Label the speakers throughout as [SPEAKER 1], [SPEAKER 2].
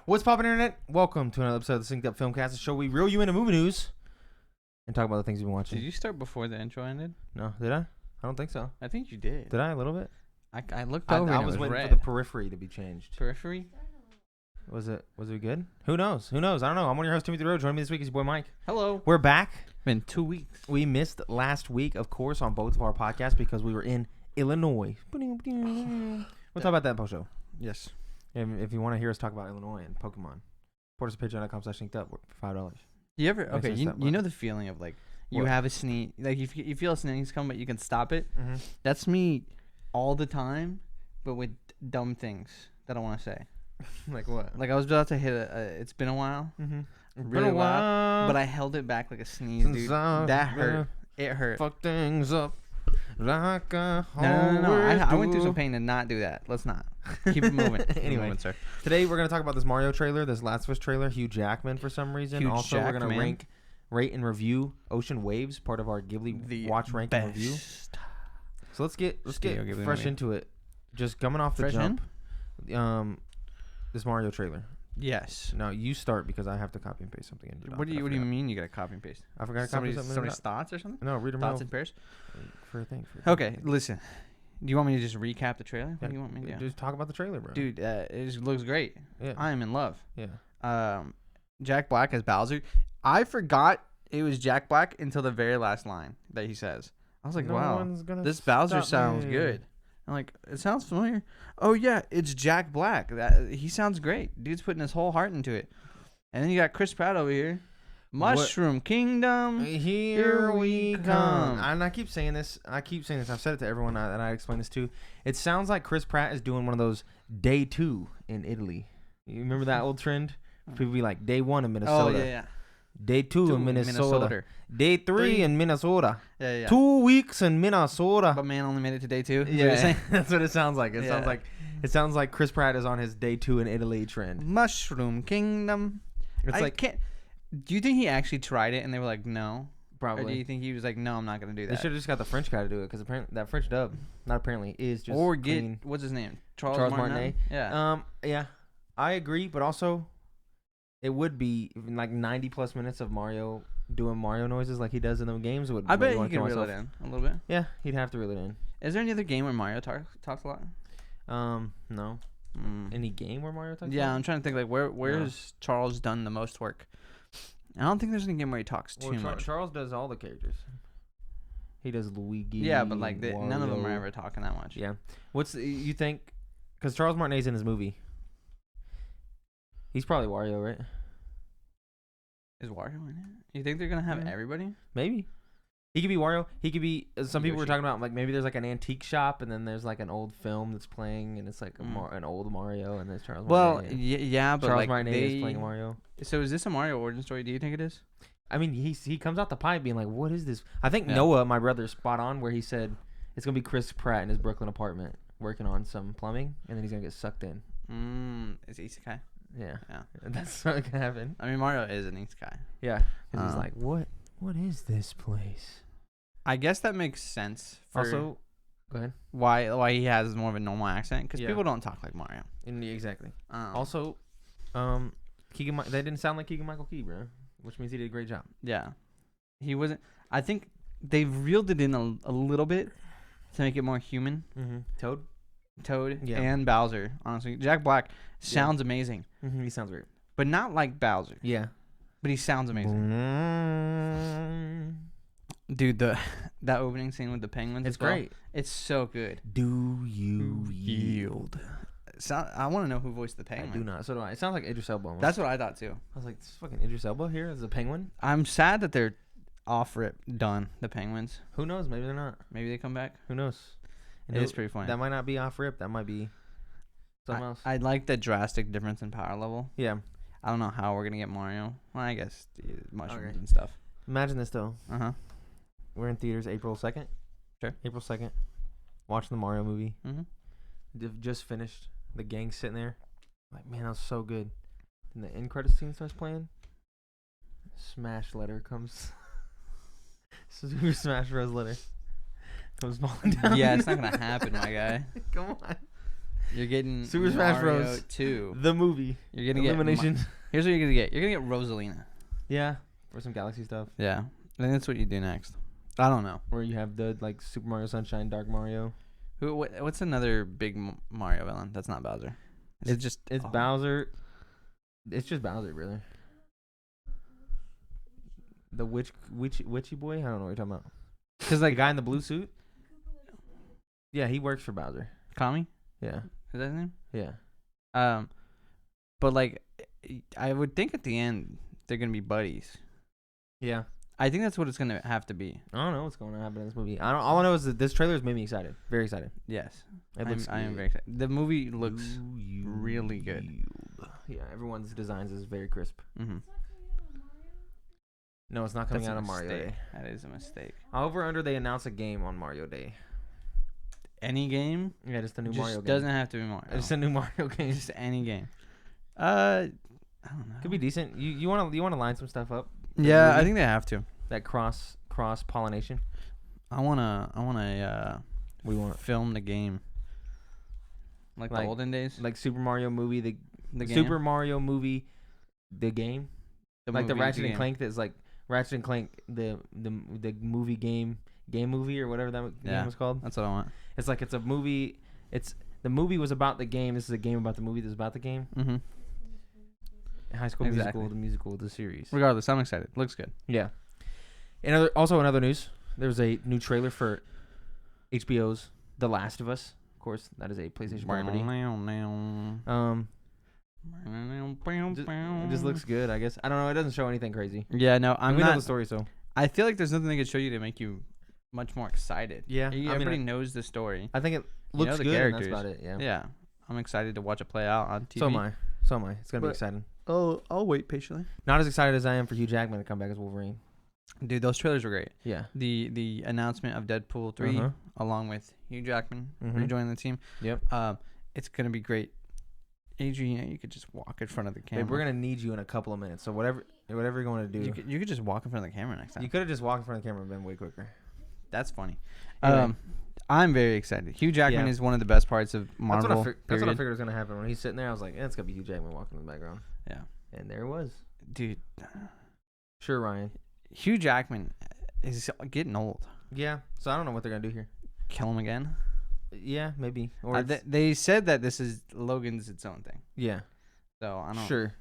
[SPEAKER 1] What's poppin', internet? Welcome to another episode of the Synced Up Filmcast, the show we reel you into movie news and talk about the things you've been watching.
[SPEAKER 2] Did you start before the intro ended?
[SPEAKER 1] No, did I? I don't think so.
[SPEAKER 2] I think you did.
[SPEAKER 1] Did I? A little bit?
[SPEAKER 2] I looked over.
[SPEAKER 1] I
[SPEAKER 2] and
[SPEAKER 1] was
[SPEAKER 2] it was
[SPEAKER 1] waiting
[SPEAKER 2] red.
[SPEAKER 1] for the periphery to be changed.
[SPEAKER 2] Periphery?
[SPEAKER 1] Was it good? Who knows? I don't know. I'm one of your hosts, Timothy Rowe. Joining me this week is your boy Mike.
[SPEAKER 2] Hello.
[SPEAKER 1] We're back.
[SPEAKER 2] Been 2 weeks.
[SPEAKER 1] We missed last week, of course, on both of our podcasts because we were in Illinois. We'll talk about that in post show.
[SPEAKER 2] Yes.
[SPEAKER 1] If you want to hear us talk about Illinois and Pokemon, support us at patreon.com/synced-up for $5.
[SPEAKER 2] You ever? Okay. You
[SPEAKER 1] much.
[SPEAKER 2] know the feeling of like you
[SPEAKER 1] What?
[SPEAKER 2] have a sneeze, like if you feel a sneeze come, but you can stop it.
[SPEAKER 1] Mm-hmm.
[SPEAKER 2] That's me all the time, but with dumb things that I want to say.
[SPEAKER 1] Like what?
[SPEAKER 2] Like I was about to hit it's been a while.
[SPEAKER 1] Mm-hmm.
[SPEAKER 2] Really loud, but I held it back like a sneeze, dude. That hurt. It hurt.
[SPEAKER 1] Fuck things up like a
[SPEAKER 2] No. I went through
[SPEAKER 1] do.
[SPEAKER 2] some pain to not do that. Let's not. Keep it moving. Keep it
[SPEAKER 1] Anyway.
[SPEAKER 2] moving, sir.
[SPEAKER 1] Today we're gonna talk about this Mario trailer, this Last of Us trailer. Hugh Jackman for some reason.
[SPEAKER 2] Hugh
[SPEAKER 1] Also, we're gonna
[SPEAKER 2] Jackman.
[SPEAKER 1] rate and review Ocean Waves, part of our Ghibli watch rank and review. So let's get
[SPEAKER 2] Studio Ghibli
[SPEAKER 1] fresh
[SPEAKER 2] movie.
[SPEAKER 1] into it. Just coming off the
[SPEAKER 2] Fresh
[SPEAKER 1] jump. This Mario trailer.
[SPEAKER 2] Yes.
[SPEAKER 1] Now you start because I have to copy and paste something in.
[SPEAKER 2] What do you mean you got to copy and paste?
[SPEAKER 1] I forgot to copy something.
[SPEAKER 2] Somebody's thoughts or something?
[SPEAKER 1] No, read them
[SPEAKER 2] Thoughts and pairs?
[SPEAKER 1] for a thing.
[SPEAKER 2] Okay, listen. Do you want me to just recap the trailer? What
[SPEAKER 1] Yeah,
[SPEAKER 2] do you want me to do?
[SPEAKER 1] Just talk about the trailer, bro.
[SPEAKER 2] Dude, it just looks great.
[SPEAKER 1] Yeah.
[SPEAKER 2] I am in love.
[SPEAKER 1] Yeah.
[SPEAKER 2] Jack Black as Bowser. I forgot it was Jack Black until the very last line that he says. I was like,
[SPEAKER 1] No
[SPEAKER 2] wow,
[SPEAKER 1] one's gonna
[SPEAKER 2] this Bowser
[SPEAKER 1] stop
[SPEAKER 2] sounds
[SPEAKER 1] me.
[SPEAKER 2] good. I'm like, it sounds familiar. Oh yeah, it's Jack Black. He sounds great. Dude's putting his whole heart into it. And then you got Chris Pratt over here. Mushroom Kingdom.
[SPEAKER 1] Here we come. And I keep saying this. I've said it to everyone that I explain this to. It sounds like Chris Pratt is doing one of those day 2 in Italy. You remember that old trend? People be like day 1 in Minnesota.
[SPEAKER 2] Oh yeah.
[SPEAKER 1] Day 2 in Minnesota. Day 3 in Minnesota.
[SPEAKER 2] Yeah.
[SPEAKER 1] 2 weeks in Minnesota.
[SPEAKER 2] But man only made it to day 2.
[SPEAKER 1] Yeah, that's what it sounds like.
[SPEAKER 2] Yeah.
[SPEAKER 1] It sounds like Chris Pratt is on his day 2 in Italy trend.
[SPEAKER 2] Mushroom Kingdom.
[SPEAKER 1] It's
[SPEAKER 2] Can't. Do you think he actually tried it and they were like, no?
[SPEAKER 1] probably.
[SPEAKER 2] Or do you think he was like, no, I'm not gonna do
[SPEAKER 1] They
[SPEAKER 2] that?
[SPEAKER 1] should have just got the French guy to do it because apparently that French dub, not apparently, is just
[SPEAKER 2] Or get
[SPEAKER 1] clean.
[SPEAKER 2] what's his name?
[SPEAKER 1] Charles
[SPEAKER 2] Martinet?
[SPEAKER 1] Martinet.
[SPEAKER 2] Yeah.
[SPEAKER 1] Yeah, I agree, but also it would be like 90 plus minutes of Mario doing Mario noises like he does in the games. Would
[SPEAKER 2] I bet
[SPEAKER 1] make me
[SPEAKER 2] he
[SPEAKER 1] wanna
[SPEAKER 2] could
[SPEAKER 1] kill
[SPEAKER 2] reel it
[SPEAKER 1] myself.
[SPEAKER 2] in a little bit.
[SPEAKER 1] Yeah, he'd have to reel it in.
[SPEAKER 2] Is there any other game where Mario talks a lot?
[SPEAKER 1] No. Any game where Mario talks?
[SPEAKER 2] Yeah,
[SPEAKER 1] about?
[SPEAKER 2] I'm trying to think like where's Charles done the most work? I don't think there's any game where he talks too much.
[SPEAKER 1] Charles does all the characters. He does Luigi.
[SPEAKER 2] Yeah, but like none of them are
[SPEAKER 1] Wario.
[SPEAKER 2] ever talking that much.
[SPEAKER 1] Yeah. You think? Because Charles Martinet's in his movie. He's probably Wario, right?
[SPEAKER 2] Is Wario in it? You think they're gonna have
[SPEAKER 1] Yeah.
[SPEAKER 2] everybody?
[SPEAKER 1] Maybe. He could be Wario. He could be. Some people were
[SPEAKER 2] Yoshi.
[SPEAKER 1] talking about like maybe there's like an antique shop and then there's like an old film that's playing and it's like an old Mario and there's Charles.
[SPEAKER 2] Well,
[SPEAKER 1] Martinet.
[SPEAKER 2] yeah, but
[SPEAKER 1] Charles
[SPEAKER 2] like
[SPEAKER 1] Martinet is playing Mario.
[SPEAKER 2] So is this a Mario origin story? Do you think it is?
[SPEAKER 1] I mean, he comes out the pipe being like, "What is this?" I think
[SPEAKER 2] Yeah.
[SPEAKER 1] Noah, my brother, is spot on where he said it's gonna be Chris Pratt in his Brooklyn apartment working on some plumbing and then he's gonna get sucked in.
[SPEAKER 2] Is Isekai?
[SPEAKER 1] Yeah,
[SPEAKER 2] Yeah.
[SPEAKER 1] that's not gonna happen.
[SPEAKER 2] I mean, Mario is an Isekai.
[SPEAKER 1] Yeah, because he's
[SPEAKER 2] Uh.
[SPEAKER 1] like, "What is this place?"
[SPEAKER 2] I guess that makes sense. For
[SPEAKER 1] Also, go ahead.
[SPEAKER 2] why he has more of a normal accent because
[SPEAKER 1] Yeah.
[SPEAKER 2] people don't talk like Mario.
[SPEAKER 1] Exactly.
[SPEAKER 2] Um,
[SPEAKER 1] Also, that didn't sound like Keegan-Michael Key, bro, which means he did a great job.
[SPEAKER 2] yeah, he wasn't. I think they've reeled it in a little bit to make it more human.
[SPEAKER 1] Mm-hmm. Toad.
[SPEAKER 2] Toad
[SPEAKER 1] Yeah.
[SPEAKER 2] and Bowser. Honestly, Jack Black sounds amazing,
[SPEAKER 1] Mm-hmm. He sounds great.
[SPEAKER 2] but not like Bowser.
[SPEAKER 1] Yeah.
[SPEAKER 2] But he sounds amazing, dude. That opening scene with the penguins.
[SPEAKER 1] It's
[SPEAKER 2] as well,
[SPEAKER 1] great.
[SPEAKER 2] It's so good.
[SPEAKER 1] Do you yield?
[SPEAKER 2] I want to know who voiced the
[SPEAKER 1] I
[SPEAKER 2] penguin.
[SPEAKER 1] do not. So do I. It sounds like Idris Elba. Almost.
[SPEAKER 2] That's what I thought too.
[SPEAKER 1] I was like, this is fucking Idris Elba here as a penguin.
[SPEAKER 2] I'm sad that they're off rip done. The penguins.
[SPEAKER 1] Who knows? Maybe they're not.
[SPEAKER 2] Maybe they come back.
[SPEAKER 1] Who knows?
[SPEAKER 2] It is pretty funny.
[SPEAKER 1] That might not be off rip. That might be something else.
[SPEAKER 2] I like the drastic difference in power level.
[SPEAKER 1] Yeah.
[SPEAKER 2] I don't know how we're gonna get Mario. Well, I guess mushrooms
[SPEAKER 1] Okay.
[SPEAKER 2] and stuff.
[SPEAKER 1] Imagine this though.
[SPEAKER 2] Uh-huh.
[SPEAKER 1] We're in theaters April 2nd.
[SPEAKER 2] Sure.
[SPEAKER 1] April 2nd. Watching the Mario movie.
[SPEAKER 2] Mm-hmm.
[SPEAKER 1] Just finished. The gang sitting there. Like, man, that was so good. And the end credits scene starts playing. Smash letter comes. Super Smash Bros. Letter comes falling down.
[SPEAKER 2] Yeah, it's not gonna happen, my guy.
[SPEAKER 1] Come on.
[SPEAKER 2] You're getting
[SPEAKER 1] Super Smash
[SPEAKER 2] Mario
[SPEAKER 1] Bros.
[SPEAKER 2] 2.
[SPEAKER 1] The movie.
[SPEAKER 2] You're gonna
[SPEAKER 1] Elimination.
[SPEAKER 2] Here's what you're gonna get. You're gonna get Rosalina.
[SPEAKER 1] Yeah, for some Galaxy stuff.
[SPEAKER 2] Yeah, I think that's what you do next. I don't know.
[SPEAKER 1] Where you have the like Super Mario Sunshine, Dark Mario.
[SPEAKER 2] What's another big Mario villain? That's not Bowser. It's
[SPEAKER 1] Bowser. It's just Bowser, really. The witchy boy. I don't know what you're talking about.
[SPEAKER 2] Because
[SPEAKER 1] The guy in the blue suit. Yeah, he works for Bowser.
[SPEAKER 2] Kami?
[SPEAKER 1] Yeah.
[SPEAKER 2] Is that his name?
[SPEAKER 1] Yeah.
[SPEAKER 2] But like, I would think at the end they're gonna be buddies.
[SPEAKER 1] Yeah.
[SPEAKER 2] I think that's what it's gonna have to be.
[SPEAKER 1] I don't know what's going to happen in this movie. All I know is that this trailer has made me excited. Very excited.
[SPEAKER 2] Yes.
[SPEAKER 1] I
[SPEAKER 2] am very excited. The movie looks really good.
[SPEAKER 1] Yeah, everyone's designs is very crisp.
[SPEAKER 2] Mm-hmm.
[SPEAKER 1] No, it's not coming out on Mario Day.
[SPEAKER 2] That is a mistake.
[SPEAKER 1] However, under they announce a game on Mario Day.
[SPEAKER 2] Any game?
[SPEAKER 1] Yeah, just a new
[SPEAKER 2] Just
[SPEAKER 1] Mario game.
[SPEAKER 2] Doesn't have to be Mario.
[SPEAKER 1] Just a new Mario game.
[SPEAKER 2] Just any game. I don't know.
[SPEAKER 1] Could be decent. You want to line some stuff up?
[SPEAKER 2] Yeah, I think they have to.
[SPEAKER 1] That cross pollination.
[SPEAKER 2] I wanna
[SPEAKER 1] What do you want?
[SPEAKER 2] film the game. Like the olden days.
[SPEAKER 1] Like Super Mario movie, the
[SPEAKER 2] game?
[SPEAKER 1] Super Mario movie, the game. Like the
[SPEAKER 2] movie,
[SPEAKER 1] Ratchet
[SPEAKER 2] the
[SPEAKER 1] and
[SPEAKER 2] game.
[SPEAKER 1] Clank. That's like Ratchet and Clank, the movie game movie or whatever that game was called.
[SPEAKER 2] That's what I want.
[SPEAKER 1] It's like it's a movie. The movie was about the game. This is a game about the movie that's about the game.
[SPEAKER 2] Mm-hmm.
[SPEAKER 1] High School Musical, the musical, the series.
[SPEAKER 2] Regardless, I'm excited. Looks good.
[SPEAKER 1] Yeah. In other news, there's a new trailer for HBO's The Last of Us. Of course, that is a PlayStation property. It just looks good, I guess. I don't know. It doesn't show anything crazy.
[SPEAKER 2] Yeah, no,
[SPEAKER 1] We know the story, so.
[SPEAKER 2] I feel like there's nothing they could show you to make you much more excited.
[SPEAKER 1] Yeah,
[SPEAKER 2] everybody knows the story.
[SPEAKER 1] I think it looks
[SPEAKER 2] the
[SPEAKER 1] good.
[SPEAKER 2] characters.
[SPEAKER 1] And that's about it. Yeah.
[SPEAKER 2] Yeah, I'm excited to watch it play out on TV.
[SPEAKER 1] So am I. It's gonna be exciting.
[SPEAKER 2] Oh, I'll wait patiently.
[SPEAKER 1] Not as excited as I am for Hugh Jackman to come back as Wolverine.
[SPEAKER 2] Dude, those trailers were great.
[SPEAKER 1] Yeah.
[SPEAKER 2] The announcement of Deadpool 3 along with Hugh Jackman rejoining the team.
[SPEAKER 1] Yep.
[SPEAKER 2] It's gonna be great. Adrian, you could just walk in front of the camera.
[SPEAKER 1] Babe, we're gonna need you in a couple of minutes. So whatever you're going to do,
[SPEAKER 2] you could just walk in front of the camera next time.
[SPEAKER 1] You could have just walked in front of the camera and been way quicker.
[SPEAKER 2] That's funny.
[SPEAKER 1] Anyway.
[SPEAKER 2] I'm very excited. Hugh Jackman is one of the best parts of Marvel.
[SPEAKER 1] That's what I figured was gonna happen when he's sitting there. I was like, it's gonna be Hugh Jackman walking in the background.
[SPEAKER 2] Yeah.
[SPEAKER 1] And there it was.
[SPEAKER 2] Dude.
[SPEAKER 1] Sure, Ryan.
[SPEAKER 2] Hugh Jackman is getting old.
[SPEAKER 1] Yeah. So I don't know what they're gonna do here.
[SPEAKER 2] Kill him again?
[SPEAKER 1] Yeah, maybe. Or
[SPEAKER 2] they said that this is Logan's its own thing.
[SPEAKER 1] Yeah.
[SPEAKER 2] So I don't.
[SPEAKER 1] Sure.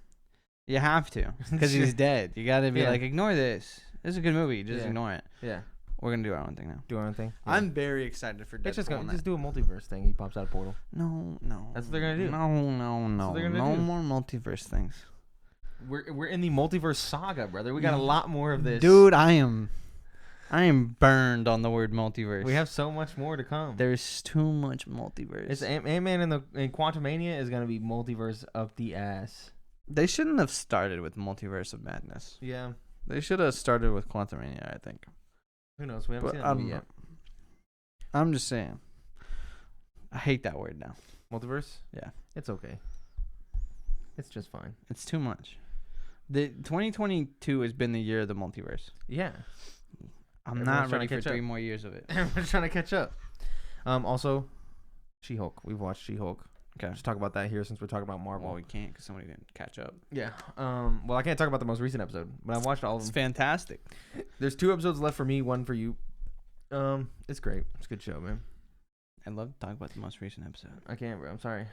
[SPEAKER 2] You have to, because he's dead. You gotta be like, ignore this. This is a good movie. Just
[SPEAKER 1] Yeah.
[SPEAKER 2] ignore it.
[SPEAKER 1] Yeah.
[SPEAKER 2] We're gonna do our own thing now.
[SPEAKER 1] Do our own thing. Yeah.
[SPEAKER 2] I'm very excited for Deadpool.
[SPEAKER 1] It's just do a multiverse thing. He pops out a portal.
[SPEAKER 2] No.
[SPEAKER 1] That's what they're gonna do.
[SPEAKER 2] No.
[SPEAKER 1] That's what they're gonna
[SPEAKER 2] No
[SPEAKER 1] do.
[SPEAKER 2] more multiverse things.
[SPEAKER 1] We're in the Multiverse Saga, brother. We got a lot more of this.
[SPEAKER 2] Dude, I am burned on the word multiverse.
[SPEAKER 1] We have so much more to come.
[SPEAKER 2] There's too much multiverse.
[SPEAKER 1] It's Ant-Man in Quantumania is gonna be multiverse up the ass.
[SPEAKER 2] They shouldn't have started with Multiverse of Madness.
[SPEAKER 1] Yeah.
[SPEAKER 2] They should have started with Quantumania, I think.
[SPEAKER 1] Who knows? We haven't seen that movie yet.
[SPEAKER 2] I'm just saying. I hate that word now.
[SPEAKER 1] Multiverse?
[SPEAKER 2] Yeah.
[SPEAKER 1] It's okay. It's just fine.
[SPEAKER 2] It's too much. The 2022 has been the year of the multiverse.
[SPEAKER 1] Yeah.
[SPEAKER 2] I'm not ready for 3 more years of it.
[SPEAKER 1] Everyone's trying to catch up. Also, She-Hulk. We've watched She-Hulk.
[SPEAKER 2] Okay.
[SPEAKER 1] Just talk about that here since we're talking about Marvel.
[SPEAKER 2] Well, we can't because somebody didn't catch up.
[SPEAKER 1] Yeah. Well, I can't talk about the most recent episode, but I've watched all of them.
[SPEAKER 2] It's fantastic.
[SPEAKER 1] There's 2 episodes left for me, 1 for you. It's great. It's a good show, man.
[SPEAKER 2] I'd love to talk about the most recent episode.
[SPEAKER 1] I can't, bro. I'm sorry.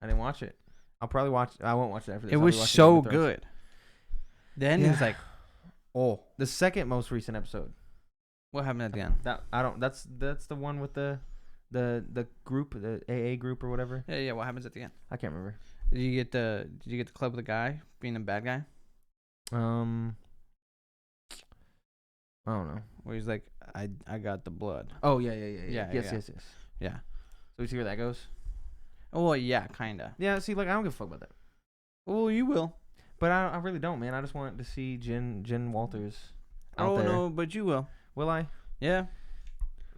[SPEAKER 1] I didn't watch it. I'll probably watch. I won't watch it after this.
[SPEAKER 2] It was so good. The ending's like, oh,
[SPEAKER 1] the second most recent episode.
[SPEAKER 2] What happened at the end?
[SPEAKER 1] That's the one with the group, the AA group or whatever.
[SPEAKER 2] Yeah. What happens at the end?
[SPEAKER 1] I can't remember.
[SPEAKER 2] Did you get the club with the guy being a bad guy?
[SPEAKER 1] I don't know.
[SPEAKER 2] Where he's like, I got the blood.
[SPEAKER 1] Oh yeah. Yes.
[SPEAKER 2] Yeah.
[SPEAKER 1] So we see where that goes.
[SPEAKER 2] Oh well, yeah, kinda.
[SPEAKER 1] Yeah. See, like I don't give a fuck about that.
[SPEAKER 2] Well, you will.
[SPEAKER 1] But I really don't, man. I just want to see Jen Walters out there.
[SPEAKER 2] No, but you will.
[SPEAKER 1] Will I?
[SPEAKER 2] Yeah.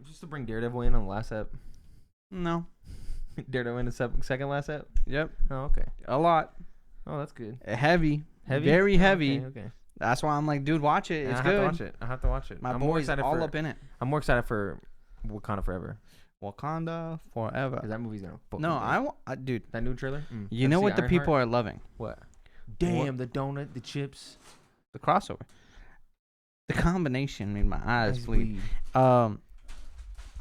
[SPEAKER 1] Just to bring Daredevil in on the last ep.
[SPEAKER 2] No.
[SPEAKER 1] Daredevil in the second last ep.
[SPEAKER 2] Yep.
[SPEAKER 1] Oh, okay.
[SPEAKER 2] A lot.
[SPEAKER 1] Oh, that's good.
[SPEAKER 2] Heavy.
[SPEAKER 1] Heavy.
[SPEAKER 2] Very heavy.
[SPEAKER 1] Okay.
[SPEAKER 2] That's why I'm like, dude, watch it. It's good.
[SPEAKER 1] I have to watch it.
[SPEAKER 2] My boy's all up in it.
[SPEAKER 1] I'm more excited for Wakanda Forever.
[SPEAKER 2] Wakanda forever.
[SPEAKER 1] 'Cause that movie's gonna.
[SPEAKER 2] No, dude.
[SPEAKER 1] That new trailer.
[SPEAKER 2] You know what the people are loving?
[SPEAKER 1] What? Damn, the donut, the chips,
[SPEAKER 2] the crossover. The combination made my eyes bleed.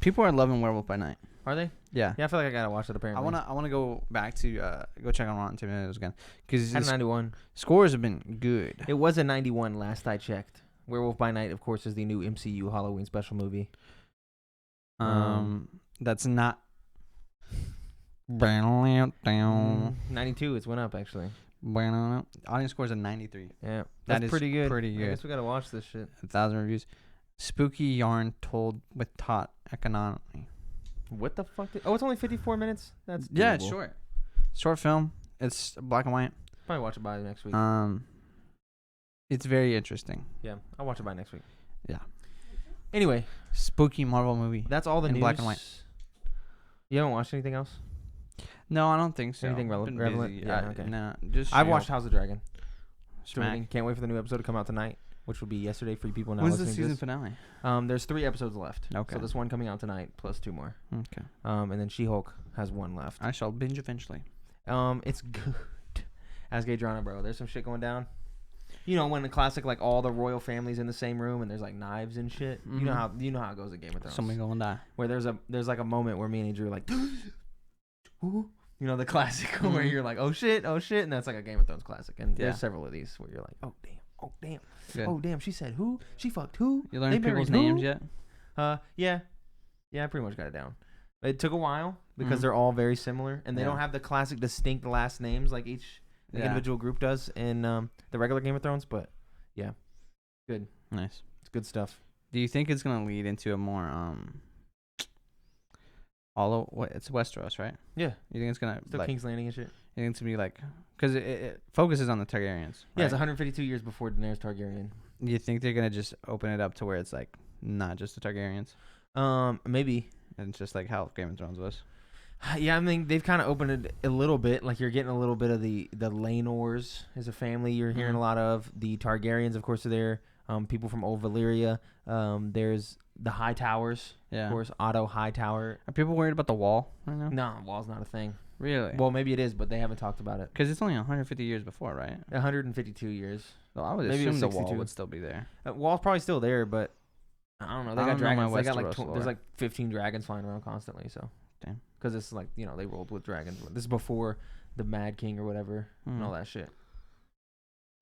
[SPEAKER 2] People are loving Werewolf by Night.
[SPEAKER 1] Are they?
[SPEAKER 2] Yeah.
[SPEAKER 1] Yeah, I feel like I gotta watch it. Apparently,
[SPEAKER 2] I wanna go back to go check on Rotten Tomatoes again because
[SPEAKER 1] had a 91.
[SPEAKER 2] Scores have been good.
[SPEAKER 1] It was a 91 last I checked. Werewolf by Night, of course, is the new MCU Halloween special movie.
[SPEAKER 2] That's not.
[SPEAKER 1] 92. It's went up actually.
[SPEAKER 2] Audience scores of 93.
[SPEAKER 1] Yeah,
[SPEAKER 2] that is
[SPEAKER 1] pretty good.
[SPEAKER 2] Pretty good.
[SPEAKER 1] I guess we gotta watch this shit.
[SPEAKER 2] 1,000 reviews. Spooky yarn told with taut economically.
[SPEAKER 1] What the fuck? It's only 54 minutes. That's
[SPEAKER 2] yeah, it's
[SPEAKER 1] doable.
[SPEAKER 2] short. Short film. It's black and white.
[SPEAKER 1] Probably watch it by next week.
[SPEAKER 2] It's very interesting.
[SPEAKER 1] Yeah, I'll watch it by next week.
[SPEAKER 2] Yeah.
[SPEAKER 1] Anyway,
[SPEAKER 2] spooky Marvel movie.
[SPEAKER 1] That's all the
[SPEAKER 2] in
[SPEAKER 1] news.
[SPEAKER 2] Black and white.
[SPEAKER 1] You haven't watched anything else?
[SPEAKER 2] No, I don't think so.
[SPEAKER 1] Anything relevant?
[SPEAKER 2] Yeah,
[SPEAKER 1] okay.
[SPEAKER 2] No, just.
[SPEAKER 1] I've watched House of Dragon.
[SPEAKER 2] Smack.
[SPEAKER 1] Can't wait for the new episode to come out tonight, which will be yesterday for you people now.
[SPEAKER 2] When's the
[SPEAKER 1] listening to
[SPEAKER 2] season finale?
[SPEAKER 1] There's 3 episodes left.
[SPEAKER 2] Okay.
[SPEAKER 1] So this one coming out tonight plus 2 more.
[SPEAKER 2] Okay.
[SPEAKER 1] And then She-Hulk has 1 left.
[SPEAKER 2] I shall binge eventually.
[SPEAKER 1] It's good. As Gay Drana, bro. There's some shit going down. You know when the classic like all the royal families in the same room and there's like knives and shit.
[SPEAKER 2] Mm-hmm.
[SPEAKER 1] You know how it goes at Game of Thrones.
[SPEAKER 2] Somebody gonna die.
[SPEAKER 1] Where there's like a moment where me and Andrew are like, ooh. You know the classic where you're like, oh shit, and that's like a Game of Thrones classic. And there's several of these where you're like, oh damn.
[SPEAKER 2] Good.
[SPEAKER 1] Oh damn, she said who? She fucked who?
[SPEAKER 2] You learned people's names yet?
[SPEAKER 1] Yeah, I pretty much got it down. It took a while because they're all very similar and they don't have the classic distinct last names like each individual group does in the regular Game of Thrones. But yeah, good.
[SPEAKER 2] Nice.
[SPEAKER 1] It's good stuff.
[SPEAKER 2] Do you think it's gonna lead into a more it's Westeros, right?
[SPEAKER 1] Yeah.
[SPEAKER 2] You think it's gonna
[SPEAKER 1] still like, King's Landing and shit?
[SPEAKER 2] You think it's gonna be like because it focuses on the Targaryens.
[SPEAKER 1] Yeah, it's 152 years before Daenerys Targaryen.
[SPEAKER 2] You think they're gonna just open it up to where it's like not just the Targaryens?
[SPEAKER 1] Maybe.
[SPEAKER 2] And it's just like how Game of Thrones was.
[SPEAKER 1] Yeah, I mean they've kind of opened it a little bit. Like you're getting a little bit of the Lanors as a family. You're hearing a lot of the Targaryens, of course, are there. People from Old Valyria. There's the High Towers.
[SPEAKER 2] Yeah.
[SPEAKER 1] Of course, Otto Hightower.
[SPEAKER 2] Are people worried about the wall right now?
[SPEAKER 1] No, wall's not a thing.
[SPEAKER 2] Really?
[SPEAKER 1] Well, maybe it is, but they haven't talked about it.
[SPEAKER 2] Because it's only 150 years before, right?
[SPEAKER 1] 152 years.
[SPEAKER 2] Well, I would
[SPEAKER 1] maybe
[SPEAKER 2] assume the wall would still be there.
[SPEAKER 1] Wall's probably still there, but I don't know. They got dragons. They got like
[SPEAKER 2] lore.
[SPEAKER 1] there's like 15 dragons flying around constantly. So.
[SPEAKER 2] Damn.
[SPEAKER 1] Because it's like they rolled with dragons. This is before the Mad King or whatever and all that shit.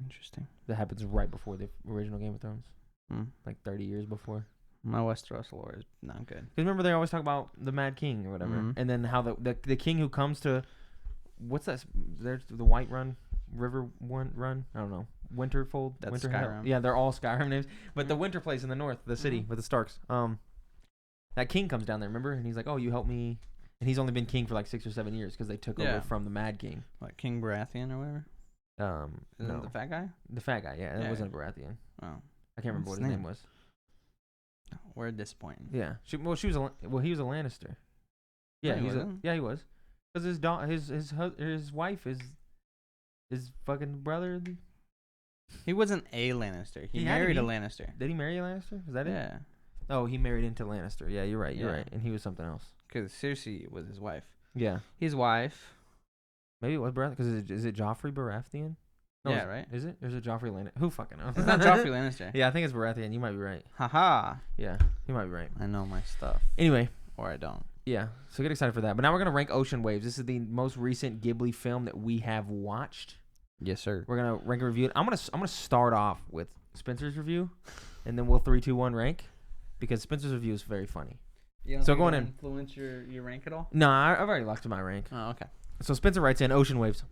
[SPEAKER 2] Interesting.
[SPEAKER 1] That happens right before the original Game of Thrones. Like 30 years before.
[SPEAKER 2] My Westeros lore is not good.
[SPEAKER 1] Because remember they always talk about the Mad King or whatever, and then how the king who comes to, what's that? There's the White River Run. I don't know. Winterfold.
[SPEAKER 2] That's Skyrim.
[SPEAKER 1] Yeah, they're all Skyrim names. But the winter place in the north, the city with the Starks. That king comes down there, remember? And he's like, "Oh, you help me." And he's only been king for like 6 or 7 years because they took over from the Mad King.
[SPEAKER 2] Like King Baratheon or whatever. Isn't it the fat guy?
[SPEAKER 1] The fat guy, yeah. It wasn't Baratheon.
[SPEAKER 2] Oh.
[SPEAKER 1] I can't remember what his name was.
[SPEAKER 2] We're disappointing.
[SPEAKER 1] Yeah. He was a Lannister. Yeah, he was. Because his wife is his fucking brother.
[SPEAKER 2] He wasn't a Lannister. He married a Lannister.
[SPEAKER 1] Did he marry a Lannister? Is that it?
[SPEAKER 2] Yeah.
[SPEAKER 1] Oh, he married into Lannister. Yeah, you're right. You're right. And he was something else.
[SPEAKER 2] Because Cersei was his wife.
[SPEAKER 1] Yeah.
[SPEAKER 2] His wife.
[SPEAKER 1] Maybe it was Baratheon. Because is it Joffrey Baratheon? No,
[SPEAKER 2] yeah, right?
[SPEAKER 1] Is it? Or is it Joffrey Lannister? Who fucking knows?
[SPEAKER 2] It's not Joffrey Lannister.
[SPEAKER 1] Yeah, I think it's Baratheon. You might be right.
[SPEAKER 2] Haha.
[SPEAKER 1] Yeah, you might be right.
[SPEAKER 2] I know my stuff.
[SPEAKER 1] Anyway.
[SPEAKER 2] Or I don't.
[SPEAKER 1] Yeah, so get excited for that. But now we're going to rank Ocean Waves. This is the most recent Ghibli film that we have watched.
[SPEAKER 2] Yes, sir.
[SPEAKER 1] We're going to rank and review it. I'm gonna start off with Spencer's review, and then we'll 3, 2, 1 rank, because Spencer's review is very funny. So going in.
[SPEAKER 2] Influence your rank at all?
[SPEAKER 1] No, I've already locked in my rank.
[SPEAKER 2] Oh, okay.
[SPEAKER 1] So Spencer writes in Ocean Waves.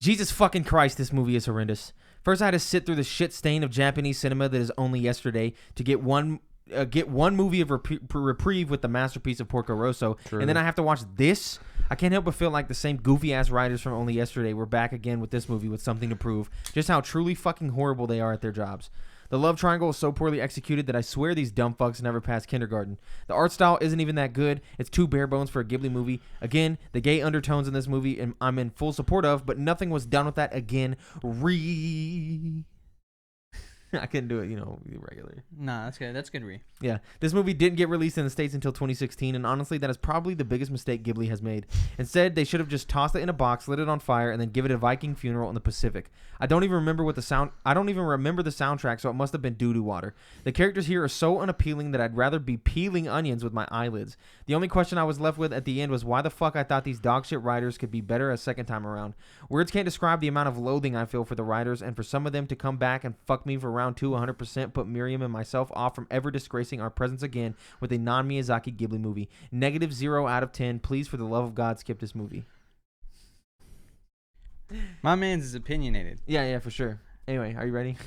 [SPEAKER 1] Jesus fucking Christ, this movie is horrendous. First, I had to sit through the shit stain of Japanese cinema that is only yesterday to get one movie of reprieve with the masterpiece of Porco Rosso. True. And then I have to watch this. I can't help but feel like the same goofy-ass writers from only yesterday were back again with this movie with something to prove just how truly fucking horrible they are at their jobs. The love triangle is so poorly executed that I swear these dumb fucks never passed kindergarten. The art style isn't even that good. It's too bare bones for a Ghibli movie. Again, the gay undertones in this movie I'm in full support of, but nothing was done with that again. I couldn't do it, regular.
[SPEAKER 2] Nah, that's good. That's good.
[SPEAKER 1] Yeah, this movie didn't get released in the States until 2016, and honestly, that is probably the biggest mistake Ghibli has made. Instead, they should have just tossed it in a box, lit it on fire, and then give it a Viking funeral in the Pacific. I don't even remember the soundtrack, so it must have been doo-doo water. The characters here are so unappealing that I'd rather be peeling onions with my eyelids. The only question I was left with at the end was why the fuck I thought these dogshit writers could be better a second time around. Words can't describe the amount of loathing I feel for the writers, and for some of them to come back and fuck me for round 2 100% put Miriam and myself off from ever disgracing our presence again with a non-Miyazaki Ghibli movie. -0 out of 10. Please, for the love of God, skip this movie.
[SPEAKER 2] My man's is opinionated.
[SPEAKER 1] Yeah, for sure. Anyway, are you ready?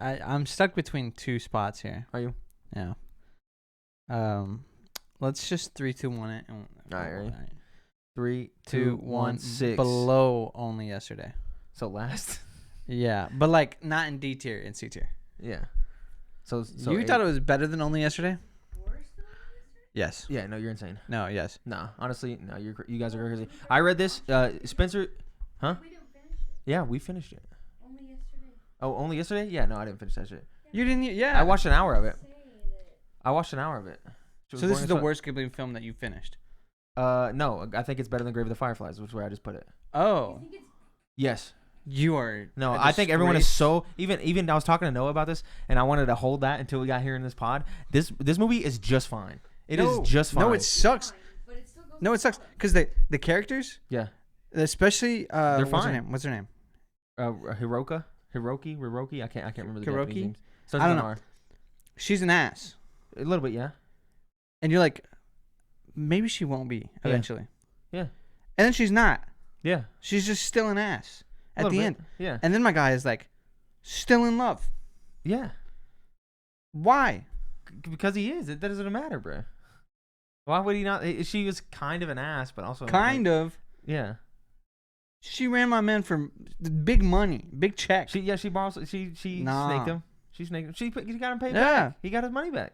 [SPEAKER 2] I'm stuck between 2 spots here.
[SPEAKER 1] Are you?
[SPEAKER 2] Yeah. Let's just 3, 2, 1 it.
[SPEAKER 1] All right, ready? 3, 2, 1, 6.
[SPEAKER 2] Below Only Yesterday.
[SPEAKER 1] So last.
[SPEAKER 2] Yeah, but like not in D tier, in C tier.
[SPEAKER 1] Yeah. So
[SPEAKER 2] you
[SPEAKER 1] 8.
[SPEAKER 2] thought it was better than Only Yesterday? Yes.
[SPEAKER 1] Yeah. No, you're insane.
[SPEAKER 2] No. Yes.
[SPEAKER 1] Nah. Honestly, no. You guys are crazy. I read this. Spencer. Huh?
[SPEAKER 3] We didn't finish it.
[SPEAKER 1] Yeah, we finished it.
[SPEAKER 3] Only yesterday.
[SPEAKER 1] Oh, only yesterday? Yeah. No, I didn't finish that shit.
[SPEAKER 2] You didn't. Yeah.
[SPEAKER 1] I watched an hour of it.
[SPEAKER 3] Say that.
[SPEAKER 1] I watched an hour of it.
[SPEAKER 2] So this is the worst Ghibli film that you finished.
[SPEAKER 1] No. I think it's better than Grave of the Fireflies, which is where I just put it.
[SPEAKER 2] Oh.
[SPEAKER 3] You think it's
[SPEAKER 1] Yes.
[SPEAKER 2] You are.
[SPEAKER 1] No, I think everyone is so even I was talking to Noah about this, and I wanted to hold that until we got here in this pod. This movie is just fine. It is just fine.
[SPEAKER 2] No, it sucks.
[SPEAKER 3] fine, but it still goes
[SPEAKER 2] No, it sucks because the characters,
[SPEAKER 1] Yeah.
[SPEAKER 2] especially
[SPEAKER 1] They're
[SPEAKER 2] what's her
[SPEAKER 1] fine.
[SPEAKER 2] name? What's her name?
[SPEAKER 1] Hiroki. I can't remember the Japanese
[SPEAKER 2] Hiroki?
[SPEAKER 1] names. Starts
[SPEAKER 2] I don't
[SPEAKER 1] with an
[SPEAKER 2] know.
[SPEAKER 1] R.
[SPEAKER 2] She's an ass,
[SPEAKER 1] A little bit, yeah.
[SPEAKER 2] and you're like, maybe she won't be
[SPEAKER 1] Yeah.
[SPEAKER 2] eventually.
[SPEAKER 1] Yeah.
[SPEAKER 2] And then she's not.
[SPEAKER 1] Yeah.
[SPEAKER 2] She's just still an ass
[SPEAKER 1] A
[SPEAKER 2] at
[SPEAKER 1] little
[SPEAKER 2] the
[SPEAKER 1] bit.
[SPEAKER 2] end.
[SPEAKER 1] Yeah.
[SPEAKER 2] And then my guy is like, still in love.
[SPEAKER 1] Yeah.
[SPEAKER 2] Why?
[SPEAKER 1] Because he is. That doesn't matter, bro. Why would he not? She was kind of an ass, but also
[SPEAKER 2] Kind of.
[SPEAKER 1] Yeah.
[SPEAKER 2] She ran my man for big money, big check.
[SPEAKER 1] She borrowed. She
[SPEAKER 2] Nah.
[SPEAKER 1] snaked him. She snaked him. He got him paid
[SPEAKER 2] Yeah.
[SPEAKER 1] back. He got his money back.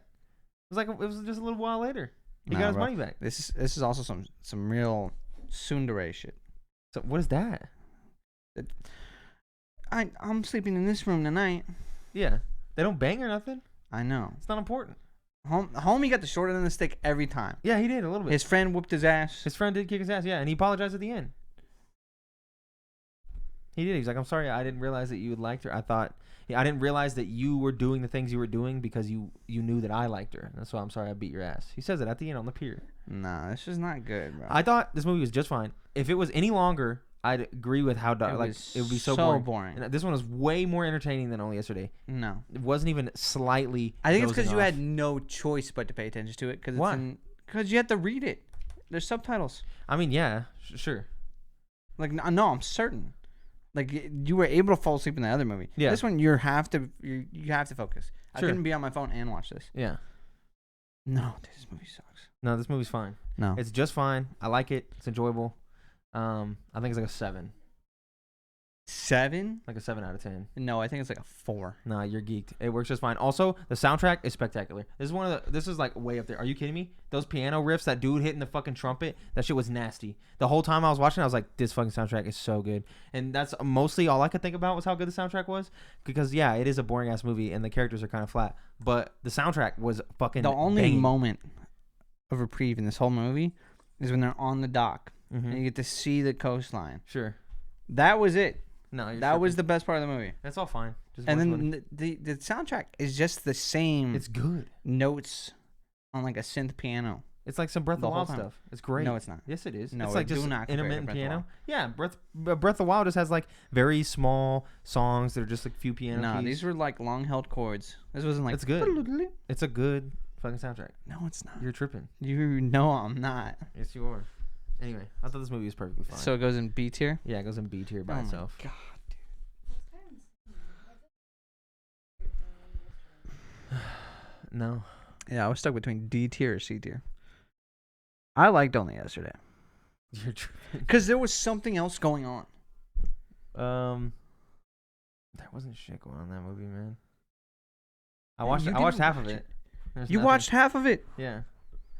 [SPEAKER 1] It was just a little while later. He
[SPEAKER 2] Nah,
[SPEAKER 1] got his
[SPEAKER 2] bro.
[SPEAKER 1] money back.
[SPEAKER 2] This is also some real tsundere shit.
[SPEAKER 1] So what is that?
[SPEAKER 2] I'm sleeping in this room tonight.
[SPEAKER 1] Yeah. They don't bang or nothing.
[SPEAKER 2] I know.
[SPEAKER 1] It's not important.
[SPEAKER 2] Homie got the short end of the stick every time.
[SPEAKER 1] Yeah, he did a little bit.
[SPEAKER 2] His friend whooped his ass.
[SPEAKER 1] His friend did kick his ass, yeah, and he apologized at the end. He did. He's like, "I'm sorry, I didn't realize that you liked her. I didn't realize that you were doing the things you were doing because you knew that I liked her. That's why I'm sorry I beat your ass." He says it at the end on the pier.
[SPEAKER 2] Nah, this is not good, bro.
[SPEAKER 1] I thought this movie was just fine. If it was any longer, I'd agree with how it would be so boring. And this one was way more entertaining than Only Yesterday.
[SPEAKER 2] No.
[SPEAKER 1] It wasn't even slightly.
[SPEAKER 2] I think it's because
[SPEAKER 1] dozing
[SPEAKER 2] you
[SPEAKER 1] off.
[SPEAKER 2] had no choice but to pay attention to it.
[SPEAKER 1] Why?
[SPEAKER 2] Because you had to read it. There's subtitles.
[SPEAKER 1] I mean, yeah, sure.
[SPEAKER 2] Like, no, I'm certain. Like, you were able to fall asleep in the other movie.
[SPEAKER 1] Yeah.
[SPEAKER 2] This one, you have to focus. I
[SPEAKER 1] Sure.
[SPEAKER 2] couldn't be on my phone and watch this.
[SPEAKER 1] Yeah.
[SPEAKER 2] No, this movie sucks.
[SPEAKER 1] No, this movie's fine.
[SPEAKER 2] No.
[SPEAKER 1] It's just fine. I like it. It's enjoyable. I think it's like a 7.
[SPEAKER 2] 7?
[SPEAKER 1] Like a 7 out of 10.
[SPEAKER 2] No, I think it's like a 4.
[SPEAKER 1] Nah, you're geeked. It works just fine. Also, the soundtrack is spectacular. This is like way up there. Are you kidding me? Those piano riffs, that dude hitting the fucking trumpet, that shit was nasty. The whole time I was watching, I was like, this fucking soundtrack is so good. And that's mostly all I could think about was how good the soundtrack was. Because yeah, it is a boring ass movie and the characters are kind of flat. But the soundtrack was fucking
[SPEAKER 2] The only
[SPEAKER 1] banging.
[SPEAKER 2] moment of reprieve in this whole movie is when they're on the dock
[SPEAKER 1] Mhm.
[SPEAKER 2] and you get to see the coastline.
[SPEAKER 1] Sure.
[SPEAKER 2] That was it.
[SPEAKER 1] No,
[SPEAKER 2] That was the best part of the movie.
[SPEAKER 1] That's all fine. Just
[SPEAKER 2] And
[SPEAKER 1] watch
[SPEAKER 2] then
[SPEAKER 1] money.
[SPEAKER 2] the soundtrack is just the same
[SPEAKER 1] It's good.
[SPEAKER 2] notes on like a synth piano.
[SPEAKER 1] It's like some Breath of
[SPEAKER 2] The
[SPEAKER 1] the
[SPEAKER 2] whole
[SPEAKER 1] Wild
[SPEAKER 2] time.
[SPEAKER 1] stuff. It's great.
[SPEAKER 2] No, it's not.
[SPEAKER 1] Yes, it is.
[SPEAKER 2] No,
[SPEAKER 1] it's like
[SPEAKER 2] do
[SPEAKER 1] just
[SPEAKER 2] not compare it to
[SPEAKER 1] intermittent
[SPEAKER 2] Breath of the
[SPEAKER 1] piano.
[SPEAKER 2] Wild.
[SPEAKER 1] Yeah, Breath of the Wild just has like very small songs that are just like few piano
[SPEAKER 2] No,
[SPEAKER 1] keys.
[SPEAKER 2] these were like long held chords. This wasn't like.
[SPEAKER 1] It's good. It's a good fucking soundtrack.
[SPEAKER 2] No, it's not.
[SPEAKER 1] You're tripping.
[SPEAKER 2] You know I'm not.
[SPEAKER 1] Yes, you are. Anyway, I thought this movie was perfectly fine.
[SPEAKER 2] So it goes in B tier.
[SPEAKER 1] yeah, it goes in B tier by
[SPEAKER 2] Oh my
[SPEAKER 1] itself.
[SPEAKER 2] God.
[SPEAKER 1] No.
[SPEAKER 2] Yeah, I was stuck between D tier or C tier. I liked Only Yesterday
[SPEAKER 1] You're tripping.
[SPEAKER 2] because there was something else going on.
[SPEAKER 1] There wasn't shit going on in that movie, man. I
[SPEAKER 2] Man,
[SPEAKER 1] watched
[SPEAKER 2] you
[SPEAKER 1] half
[SPEAKER 2] didn't
[SPEAKER 1] of
[SPEAKER 2] watch
[SPEAKER 1] it. There's
[SPEAKER 2] You
[SPEAKER 1] nothing.
[SPEAKER 2] watched half of it.
[SPEAKER 1] Yeah.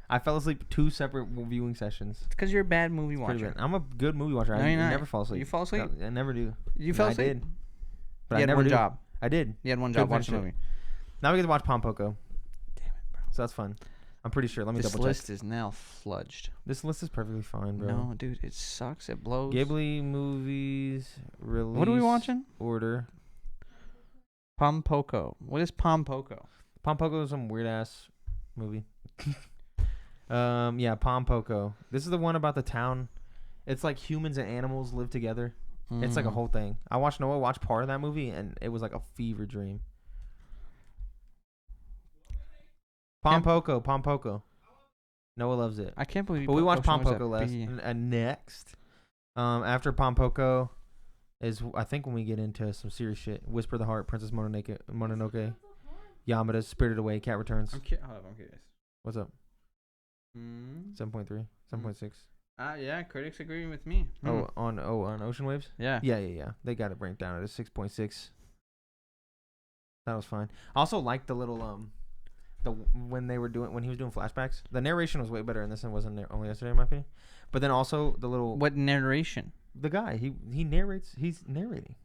[SPEAKER 1] I fell asleep 2 separate viewing sessions.
[SPEAKER 2] It's because you're a bad movie
[SPEAKER 1] Pretty
[SPEAKER 2] watcher.
[SPEAKER 1] bad. I'm a good movie watcher.
[SPEAKER 2] No,
[SPEAKER 1] I
[SPEAKER 2] you're not.
[SPEAKER 1] never fall asleep.
[SPEAKER 2] You fall asleep?
[SPEAKER 1] I never do.
[SPEAKER 2] You fell
[SPEAKER 1] I
[SPEAKER 2] asleep?
[SPEAKER 1] did. But
[SPEAKER 2] You
[SPEAKER 1] I
[SPEAKER 2] had
[SPEAKER 1] never
[SPEAKER 2] one
[SPEAKER 1] do.
[SPEAKER 2] job.
[SPEAKER 1] I did.
[SPEAKER 2] You had one
[SPEAKER 1] Couldn't
[SPEAKER 2] job watching the
[SPEAKER 1] finish
[SPEAKER 2] movie.
[SPEAKER 1] Now we get to watch Pom Poko.
[SPEAKER 2] Damn it, bro.
[SPEAKER 1] So that's fun. I'm pretty sure. Let me
[SPEAKER 2] This
[SPEAKER 1] double check.
[SPEAKER 2] list is now fludged.
[SPEAKER 1] This list is perfectly fine, bro.
[SPEAKER 2] No, dude, it sucks. It blows.
[SPEAKER 1] Ghibli movies release.
[SPEAKER 2] What are we watching?
[SPEAKER 1] Order.
[SPEAKER 2] Pom Poko. What is Pom Poko?
[SPEAKER 1] Pom Poko is some weird ass movie. Yeah, Pom Poko. This is the one about the town. It's like humans and animals live together. It's like a whole thing. I watched Noah watch part of that movie, and it was like a fever dream. Pom Poko, Pom Poko. Noah loves it.
[SPEAKER 2] I can't believe you
[SPEAKER 1] But we
[SPEAKER 2] put
[SPEAKER 1] watched Pom
[SPEAKER 2] Ocean Waves
[SPEAKER 1] Poko
[SPEAKER 2] at
[SPEAKER 1] last.
[SPEAKER 2] B.
[SPEAKER 1] Next, after Pom Poko is I think when we get into some serious shit. Whisper of the Heart, Princess Mononoke, Yamada, Spirited Away, Cat Returns.
[SPEAKER 2] I'm curious.
[SPEAKER 1] What's up?
[SPEAKER 2] Mm.
[SPEAKER 1] 7.3, 7.6.
[SPEAKER 2] Yeah, critics agree with me.
[SPEAKER 1] Oh, on Ocean Waves.
[SPEAKER 2] Yeah.
[SPEAKER 1] Yeah. They got it ranked down at a 6.6. That was fine. I also liked the little when he was doing flashbacks. The narration was way better in this than was in there only yesterday, in my opinion. But then also the little
[SPEAKER 2] What narration?
[SPEAKER 1] the guy he narrates. He's narrating.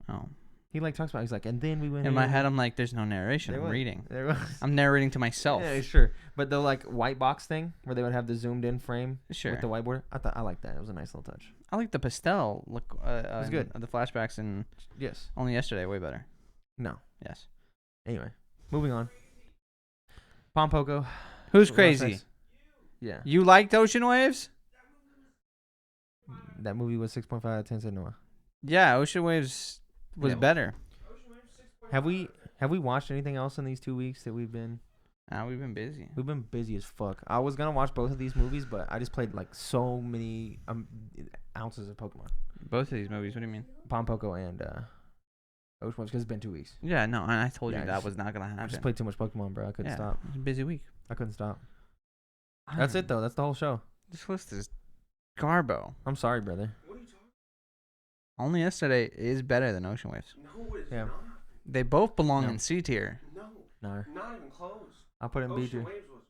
[SPEAKER 2] Oh.
[SPEAKER 1] He like talks about. He's like, and then we went
[SPEAKER 2] In my head, I'm like, there's no narration.
[SPEAKER 1] There
[SPEAKER 2] I'm
[SPEAKER 1] was.
[SPEAKER 2] reading.
[SPEAKER 1] There was.
[SPEAKER 2] I'm narrating to myself.
[SPEAKER 1] Yeah, sure. But the like white box thing where they would have the zoomed in frame
[SPEAKER 2] Sure.
[SPEAKER 1] with the whiteboard. I liked that. It was a nice little touch.
[SPEAKER 2] I like the pastel look.
[SPEAKER 1] was good.
[SPEAKER 2] The flashbacks and
[SPEAKER 1] Yes.
[SPEAKER 2] only yesterday, way better.
[SPEAKER 1] No.
[SPEAKER 2] Yes.
[SPEAKER 1] Anyway, moving on. Pom Poko.
[SPEAKER 2] Who's
[SPEAKER 1] What
[SPEAKER 2] crazy?
[SPEAKER 1] next? Yeah.
[SPEAKER 2] You liked Ocean Waves?
[SPEAKER 1] That movie was 6.5 out of 10, said Noah.
[SPEAKER 2] Yeah, Ocean Waves was
[SPEAKER 1] Yeah.
[SPEAKER 2] better.
[SPEAKER 1] Have we watched anything else in these 2 weeks that we've been
[SPEAKER 2] We've been busy.
[SPEAKER 1] We've been busy as fuck. I was gonna watch both of these movies, but I just played like so many ounces of Pokemon.
[SPEAKER 2] Both of these movies. What do you mean?
[SPEAKER 1] Pom Poko and Ocean Waves, because it's been 2 weeks.
[SPEAKER 2] Yeah, no, and I told
[SPEAKER 1] Yeah,
[SPEAKER 2] you
[SPEAKER 1] I
[SPEAKER 2] that
[SPEAKER 1] just-
[SPEAKER 2] was not gonna
[SPEAKER 1] I
[SPEAKER 2] happen.
[SPEAKER 1] just played too much Pokemon, bro. I couldn't stop.
[SPEAKER 2] It was a busy week.
[SPEAKER 1] I couldn't stop. That's it though. That's the whole show.
[SPEAKER 2] This list is garbo.
[SPEAKER 1] I'm sorry, brother.
[SPEAKER 2] Only yesterday is better than Ocean Waves.
[SPEAKER 4] No, it is
[SPEAKER 1] Yeah.
[SPEAKER 4] not.
[SPEAKER 2] They both belong
[SPEAKER 1] No.
[SPEAKER 2] in C tier.
[SPEAKER 4] No,
[SPEAKER 1] No,
[SPEAKER 4] not even close.
[SPEAKER 1] I'll put it in B
[SPEAKER 4] Ocean
[SPEAKER 1] tier.
[SPEAKER 4] Waves was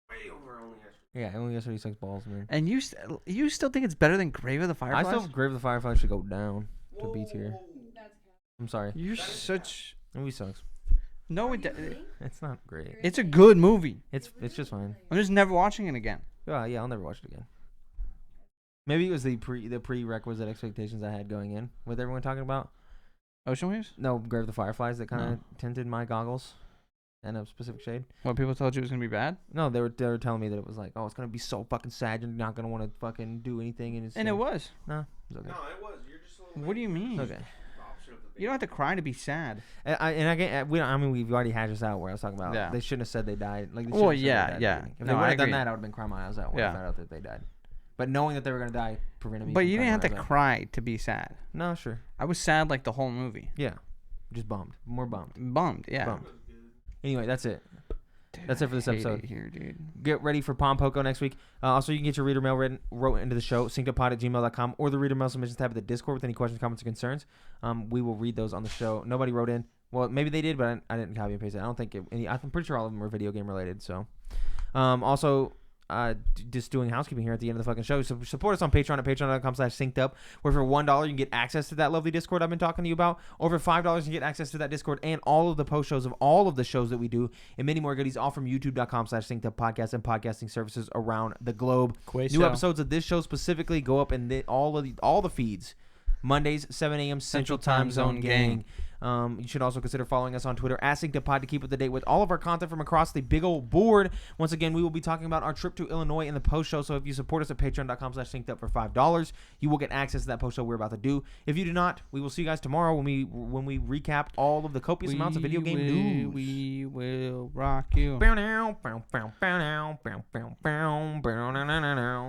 [SPEAKER 4] way over only yesterday.
[SPEAKER 1] Yeah, only yesterday sucks balls, man.
[SPEAKER 2] And you still think it's better than Grave of the
[SPEAKER 1] I
[SPEAKER 2] Fireflies?
[SPEAKER 1] still Grave of the Fireflies should go down to B tier.
[SPEAKER 3] That's
[SPEAKER 1] I'm sorry.
[SPEAKER 2] You're
[SPEAKER 4] That is
[SPEAKER 2] such.
[SPEAKER 1] The movie sucks.
[SPEAKER 2] No,
[SPEAKER 1] It's not great.
[SPEAKER 2] it's a good movie.
[SPEAKER 1] It's just fine.
[SPEAKER 2] I'm just never watching it again.
[SPEAKER 1] Yeah, I'll never watch it again. Maybe it was the prerequisite expectations I had going in with everyone talking about.
[SPEAKER 2] Ocean Waves?
[SPEAKER 1] No, Grave of the Fireflies that kind of
[SPEAKER 2] No.
[SPEAKER 1] tinted my goggles and a specific shade.
[SPEAKER 2] What people told you was gonna be bad?
[SPEAKER 1] No, they were telling me that it was like, oh, it's gonna be so fucking sad. You're not gonna want to fucking do anything, and it's
[SPEAKER 2] And it was.
[SPEAKER 1] No, it's okay.
[SPEAKER 4] No, it was. You're just a little
[SPEAKER 2] What do you mean?
[SPEAKER 1] It's okay.
[SPEAKER 4] opposite of the
[SPEAKER 2] You don't have to cry to be sad.
[SPEAKER 1] We've already hashed this out where I was talking about.
[SPEAKER 2] Yeah.
[SPEAKER 1] They shouldn't have said they died. Like, they
[SPEAKER 2] Well,
[SPEAKER 1] shouldn't have said they
[SPEAKER 2] yeah,
[SPEAKER 1] died at the
[SPEAKER 2] yeah.
[SPEAKER 1] beginning. If
[SPEAKER 2] No,
[SPEAKER 1] they would
[SPEAKER 2] I
[SPEAKER 1] have done
[SPEAKER 2] agree.
[SPEAKER 1] that, I would have been crying my eyes out when
[SPEAKER 2] Yeah.
[SPEAKER 1] I found out that they died. But knowing that they were gonna die prevented me.
[SPEAKER 2] But
[SPEAKER 1] from
[SPEAKER 2] you didn't
[SPEAKER 1] crying
[SPEAKER 2] have to
[SPEAKER 1] my eyes out.
[SPEAKER 2] cry to be sad.
[SPEAKER 1] No, sure.
[SPEAKER 2] I was sad like the whole movie.
[SPEAKER 1] Yeah, just bummed. More bummed.
[SPEAKER 2] Bummed, yeah.
[SPEAKER 1] Bummed. Anyway, that's it.
[SPEAKER 2] Dude,
[SPEAKER 1] That's it for this
[SPEAKER 2] I hate
[SPEAKER 1] episode.
[SPEAKER 2] it here, dude.
[SPEAKER 1] Get ready for Pom Poko next week. Also, you can get your reader mail wrote into the show, synceduppod@gmail.com, or the reader mail submissions tab at the Discord with any questions, comments, or concerns. We will read those on the show. Nobody wrote in. Well, maybe they did, but I didn't copy and paste it. I don't think I'm pretty sure all of them are video game related. So, also, just doing housekeeping here at the end of the fucking show. So support us on Patreon at patreon.com/syncedup, where for $1 you can get access to that lovely Discord I've been talking to you about. Over $5 you can get access to that Discord and all of the post shows of all of the shows that we do, and many more goodies, all from youtube.com/syncedup podcast and podcasting services around the globe. New episodes of this show specifically go up in all the feeds. Mondays, 7 a.m. Central Time Zone gang. You should also consider following us on Twitter at synceduppod to keep up to date with all of our content from across the big old board. Once again, we will be talking about our trip to Illinois in the post show. So if you support us at patreon.com/syncedup for $5, you will get access to that post show we're about to do. If you do not, we will see you guys tomorrow when we recap all of the copious amounts of video game news.
[SPEAKER 2] We will rock you.
[SPEAKER 1] Bow now, bow, bow, bow now, bow, bow, bow, bow, now, now, now.